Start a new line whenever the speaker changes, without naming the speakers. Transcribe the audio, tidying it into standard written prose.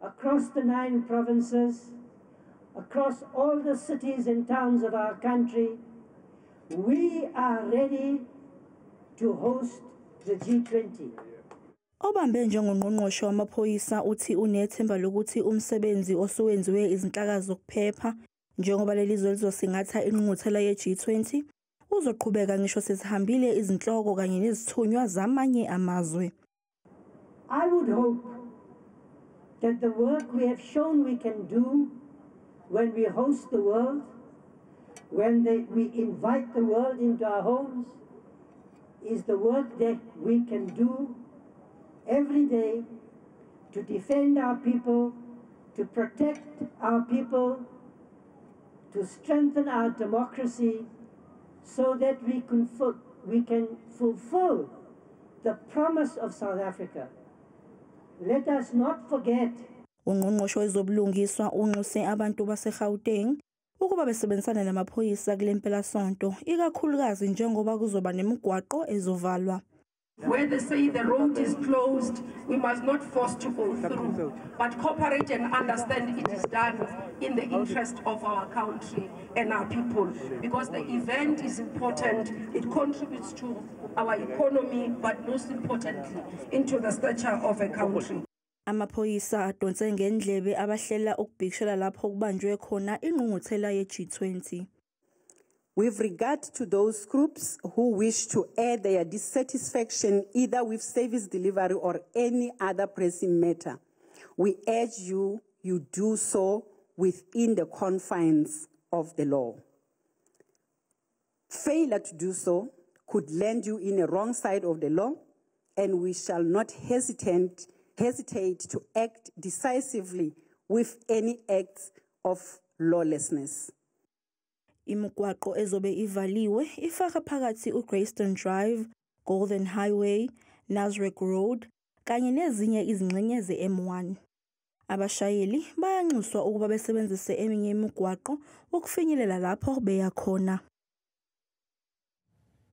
across the 9 provinces, across all the cities and towns of our country, we are ready to host the G20.
Obambe njengongqongqoshe wamaphoyisa uthi unethemba lokuthi umsebenzi osuwenziwe izinhlaka zokuphepha njengoba lelizwe lizosingatha ingqungquthela ye-G20 uzoqhubeka ngisho sesihambile izinhloko kanye nezithunywa zamanye amazwe.
I would hope that the work we have shown we can do when we host the world, when we invite the world into our homes, is the work that we can do every day to defend our people, to protect our people, to strengthen our democracy so that we can fulfill the promise of South Africa. Let us not forget.
Ungqongqoshe wezobulungiswa unxuse abantu baseGauteng ukuba besebenzisana namaphoyisa kule mpelasonto ikakhulukazi njengoba kuzoba nemigwaqo ezovalwa.
Where they say the road is closed, we must not force to go through, but cooperate and understand it is done in the interest of our country and our people. Because the event is important, it contributes to our economy, but most importantly, into the stature of a country.
Amaphoyisa adonse ngendlebe abahlela ukubhikishela lapho kubanjwe khona ingqungquthela ye-G20.
With regard to those groups who wish to air their dissatisfaction either with service delivery or any other pressing matter, we urge you do so within the confines of the law. Failure to do so could land you in a wrong side of the law, and we shall not hesitate to act decisively with any acts of lawlessness.
Imigwaqo ezobe ivaliwe ifaka phakathi uGreyston Drive, Golden Highway, Nasrec Road kanye nezinye izingxenye ze-M1. Abashayeli bayanxuswa ukuba besebenzise eminye imigwaqo ukufinyelela lapho beya khona.